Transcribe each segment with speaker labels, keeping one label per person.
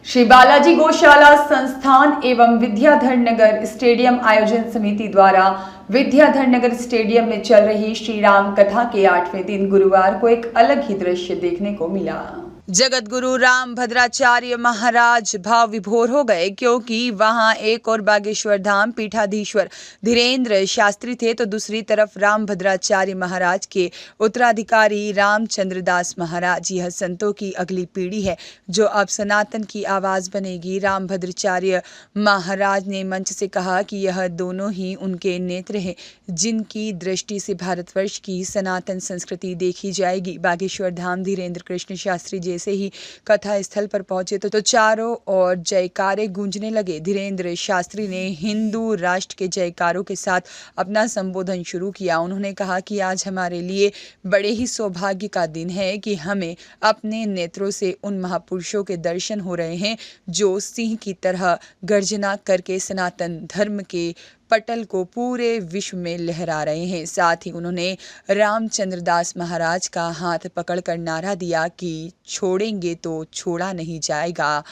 Speaker 1: श्री बालाजी गौशाला संस्थान एवं विद्याधर नगर स्टेडियम आयोजन समिति द्वारा विद्याधर नगर स्टेडियम में चल रही श्री राम कथा के 8वें दिन गुरुवार को एक अलग ही दृश्य देखने को मिला। जगत गुरु राम भद्राचार्य महाराज भाव विभोर हो गए, क्योंकि वहां एक और बागेश्वर धाम पीठाधीश्वर धीरेन्द्र शास्त्री थे, तो दूसरी तरफ राम भद्राचार्य महाराज के उत्तराधिकारी रामचंद्र दास महाराज। यह संतों की अगली पीढ़ी है जो अब सनातन की आवाज बनेगी। राम भद्राचार्य महाराज ने मंच से कहा कि यह दोनों ही उनके नेत्र हैं जिनकी दृष्टि से भारतवर्ष की सनातन संस्कृति देखी जाएगी। बागेश्वर धाम धीरेन्द्र कृष्ण शास्त्री जैसे ही कथा स्थल पर पहुंचे तो चारों ओर जयकारे गूंजने लगे। धीरेन्द्र शास्त्री ने हिंदू राष्ट्र के जयकारों के साथ अपना संबोधन शुरू किया। उन्होंने कहा कि आज हमारे लिए बड़े ही सौभाग्य का दिन है कि हमें अपने नेत्रों से उन महापुरुषों के दर्शन हो रहे हैं जो सिंह की तरह गर्जना करके सनातन धर्म के पटल को पूरे विश्व में लहरा रहे हैं। साथ ही उन्होंने रामचंद्र दास महाराज का हाथ पकड़कर नारा दिया कि छोड़ेंगे तो छोड़ा नहीं जाएगा।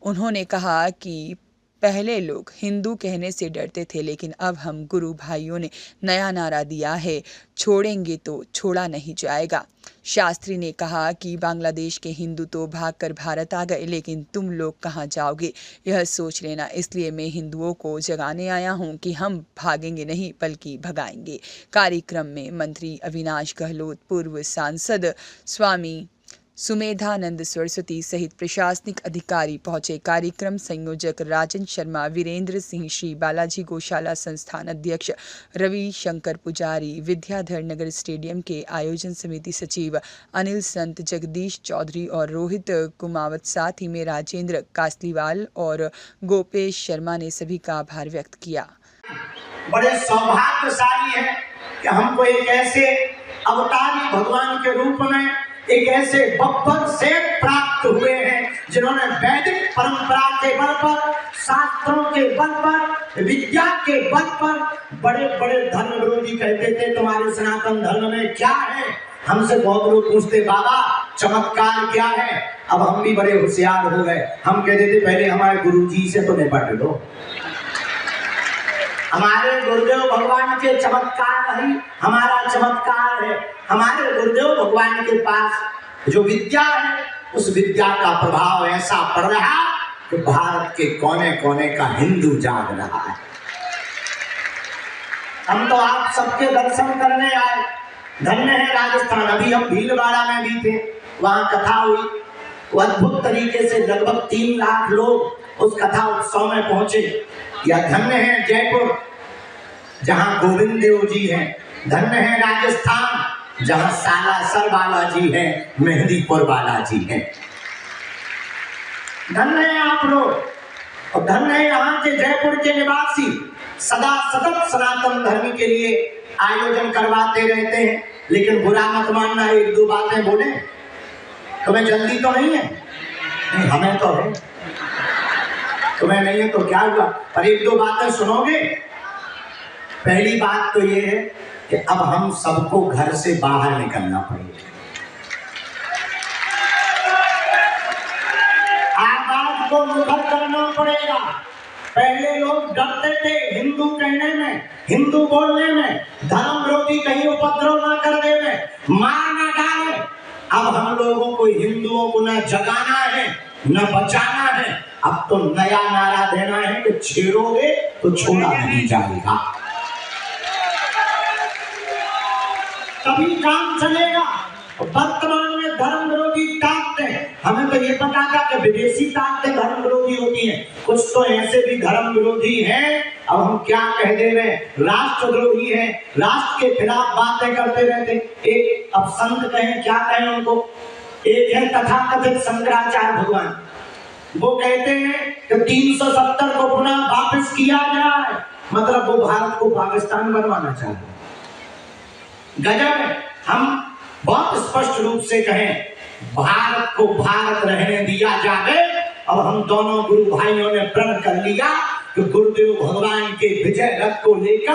Speaker 1: उन्होंने कहा कि पहले लोग हिंदू कहने से डरते थे, लेकिन अब हम गुरु भाइयों ने नया नारा दिया है, छोड़ेंगे तो छोड़ा नहीं जाएगा। शास्त्री ने कहा कि बांग्लादेश के हिंदू तो भागकर भारत आ गए, लेकिन तुम लोग कहाँ जाओगे यह सोच लेना। इसलिए मैं हिंदुओं को जगाने आया हूँ कि हम भागेंगे नहीं बल्कि भगाएंगे। कार्यक्रम में मंत्री अविनाश गहलोत, पूर्व सांसद स्वामी सुमेधानंद सरस्वती सहित प्रशासनिक अधिकारी पहुंचे। कार्यक्रम संयोजक राजन शर्मा, वीरेंद्र सिंह, श्री बालाजी गौशाला संस्थान अध्यक्ष रवि शंकर पुजारी, विद्याधर नगर स्टेडियम के आयोजन समिति सचिव अनिल संत, जगदीश चौधरी और रोहित कुमावत, साथ ही में राजेंद्र कासलीवाल और गोपेश शर्मा ने सभी का आभार व्यक्त किया।
Speaker 2: बड़े सौभाग्यशाली है कि हमको एक ऐसे अवतारी भगवान के रूप में एक ऐसे बब्बर से प्राप्त हुए हैं जिन्होंने वैदिक परंपरा के बल पर, शास्त्रों के बल पर, विद्या के बल पर बड़े बड़े धर्म विरोधी कहते थे तुम्हारे सनातन धर्म में क्या है। हमसे बहुत लोग पूछते बाबा चमत्कार क्या है। अब हम भी बड़े होशियार हो गए। हम कहते थे पहले हमारे गुरुजी से तो निपट लो। हमारे गुरुदेव भगवान के चमत्कार ही हमारा चमत्कार है। हमारे गुरुदेव भगवान के पास जो विद्या है उस विद्या का प्रभाव ऐसा पड़ रहा कि भारत के कोने कोने का हिंदू जाग रहा है। हम तो आप सबके दर्शन करने आए। धन्य है राजस्थान। अभी हम भीलवाड़ा में भी थे, वहां कथा हुई। वो अद्भुत तरीके से लगभग 3 लाख लोग उस कथा उत्सव में पहुंचे। या धन्य है जयपुर जहां गोविंद देव जी हैं। धन्य है राजस्थान जहां सालासर बालाजी हैं, मेहंदीपुर बालाजी हैं। धन्य है आप लोग और धन्य है यहाँ के जयपुर के निवासी। सदा सतत सनातन धर्म के लिए आयोजन करवाते रहते हैं। लेकिन बुरा मत मानना, 1-2 बातें बोले। तुम्हें जल्दी तो नहीं है? नहीं, हमें तो है। तुम्हें नहीं है तो क्या हुआ, पर 1-2 बातें सुनोगे। पहली बात तो ये है कि अब हम सबको घर से बाहर निकलना पड़ेगा। आवाज को मुखर करना पड़ेगा। पहले लोग डरते थे हिंदू कहने में, हिंदू बोलने में, धर्म विरोधी कहीं उपद्रव ना कर दे में, मार ना डाले। अब हम लोगों को हिंदुओं को न जगाना है न बचाना है। अब तो नया नारा देना है कि छेड़ोगे तो छोड़ा नहीं जाएगा, तभी काम चलेगा। वर्तमान में धर्म विरोधी ताकतें, हमें तो ये पता था कि विदेशी ताकतें धर्म विरोधी होती हैं, कुछ तो ऐसे भी धर्म विरोधी हैं। अब हम क्या कह दे रहे हैं, राष्ट्रद्रोही हैं, राष्ट्र के खिलाफ बातें करते रहते। एक अब संत कहें, क्या कहें उनको। एक है तथाकथित शंकराचार्य भगवान, वो कहते हैं कि 370 को पुनः वापस किया जाए, मतलब वो भारत को पाकिस्तान बनवाना चाहते हैं। गजब है। हम बहुत स्पष्ट रूप से कहें भारत को भारत रहने दिया जाए। अब हम दोनों गुरु भाइयों ने प्रण कर लिया कि गुरुदेव भगवान के विजय रथ को लेकर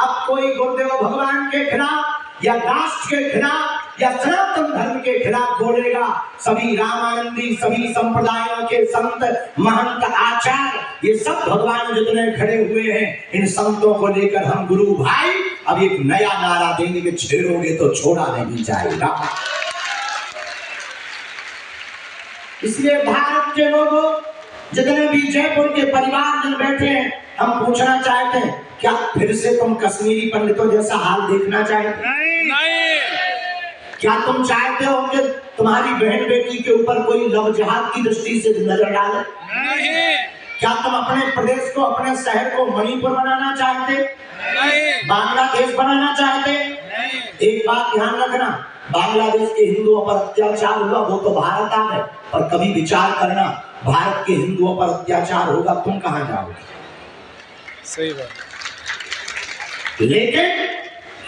Speaker 2: अब कोई गुरुदेव भगवान के खिलाफ या राष्ट्र के खिलाफ या सनातन धर्म के खिलाफ बोलेगा, सभी रामानंदी, सभी संप्रदायों के संत, महंत, आचार्य, ये सब भगवान जितने खड़े हुए हैं, इन संतों को लेकर हम गुरु भाई अब एक नया नारा देंगे कि छेड़ोगे तो छोड़ा नहीं जाएगा। इसलिए भारत के लोगों, जितने भी जयपुर के परिवार जन बैठे हैं, हम पूछना चाहते हैं, क्या फिर से तुम कश्मीरी पंडितों जैसा हाल देखना चाहते हैं? नहीं। क्या तुम चाहते हो कि तुम्हारी बहन बेटी के ऊपर कोई लव जिहाद की दृष्टि से नजर डाले? नहीं। क्या तुम अपने प्रदेश को, अपने शहर को मणिपुर बनाना चाहते? नहीं। बांग्लादेश बनाना चाहते? नहीं। एक बात ध्यान रखना, बांग्लादेश के हिंदुओं पर अत्याचार हुआ वो तो भारत आ गए, और कभी विचार करना भारत के हिंदुओं पर अत्याचार होगा तुम कहां जाओगे?
Speaker 3: सही बात।
Speaker 2: लेकिन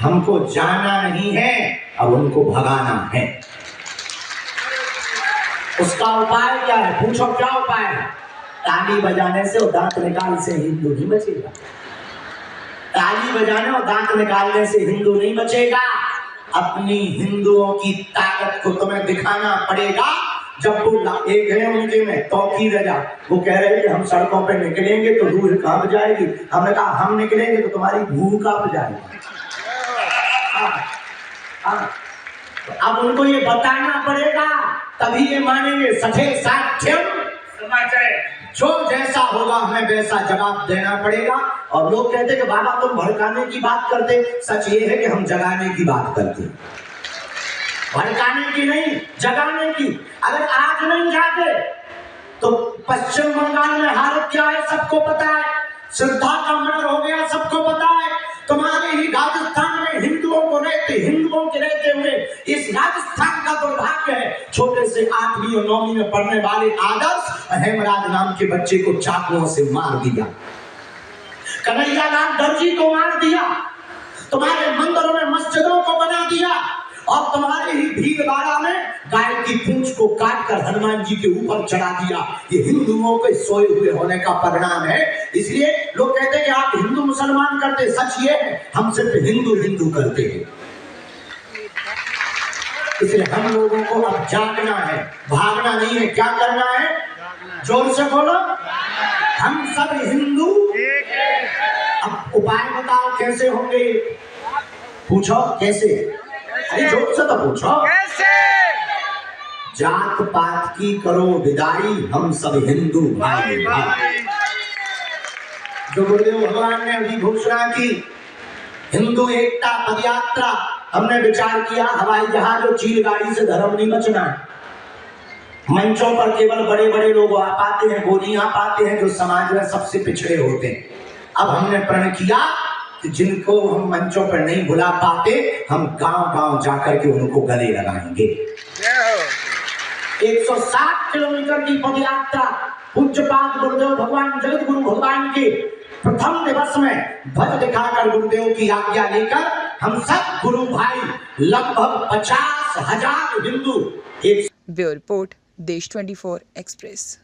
Speaker 2: हमको जाना नहीं है, अब उनको भगाना है। उसका उपाय क्या है? पूछो क्या उपाय है? ताली बजाने से और दांत निकालने से हिंदू नहीं बचेगा। ताली बजाने और दांत निकालने से हिंदू नहीं बचेगा। अपनी हिंदुओं की ताकत को तुम्हें दिखाना पड़ेगा। जब वो एक है उनके में तौकीर रजा, वो कह रहे कि हम सड़कों पे निकलेंगे तो रूह कांप जाएगी। हमने कहा हम निकलेंगे तो तुम्हारी भूख कांप जाएगी। अब उनको ये बताना पड़ेगा, तभी ये मानेंगे। सठे साक्ष्यम समाचार, जो जैसा होगा हमें वैसा जवाब देना पड़ेगा। और लोग कहते कि बाबा तुम भड़काने की बात करते, सच ये है कि हम जगाने की बात करते, भड़काने की नहीं, जगाने की। अगर आज नहीं जागे तो पश्चिम बंगाल में हालत क्या है सबको पता है। श्रद्धा का मर्डर हो गया सबको पता है। तुम्हारे ही राजस्थान में हिंदुओं के रहते हुए इस राजस्थान का दुर्भाग्य है, छोटे से 8वीं और 9वीं में पढ़ने वाले आदर्श हेमराज नाम के बच्चे को चाकुओं से मार दिया, कन्हैया लाल दर्जी को मार दिया, तुम्हारे मंदिरों में मस्जिदों को बना दिया, और तुम्हारे ही भीलवाड़ा में गाय की पूंछ को काटकर हनुमान जी के ऊपर चढ़ा दिया। ये हिंदुओं के सोए हुए होने का परिणाम है। इसलिए लोग कहते हैं कि आप हिंदू मुसलमान करते, सच ये है हम सिर्फ हिंदू करते हैं। इसलिए हम लोगों को अब जागना है, भागना नहीं है। क्या करना है? जोर से बोलो, हम सब हिंदू। अब उपाय बताओ कैसे होंगे? पूछो कैसे? अरे जोर से तो पूछो कैसे? जात पात की करो विदाई, हम सब हिंदू भाई भाई। जो गुरुदेव भगवान ने अभी घोषणा की, हिंदू एकता पदयात्रा, हमने विचार किया हवाई जहाज और चील गाड़ी से धर्म नहीं बचना। मंचों पर केवल बड़े बड़े लोग आ पाते हैं, बोली आ पाते हैं जो समाज में सबसे पिछड़े होते हैं। अब हमने प्रण किया कि जिनको हम मंचों पर नहीं बुला पाते, हम गांव-गांव जाकर के उनको गले लगाएंगे। 160 किलोमीटर की पदयात्रा पूज्यपाद गुरुदेव भगवान जगत गुरु भगवान के प्रथम दिवस में ध्वज दिखाकर गुरुदेव की आज्ञा लेकर हम सब गुरु भाई लगभग 50,000 हिंदू।
Speaker 1: ब्यूरो रिपोर्ट, देश 24 एक्सप्रेस।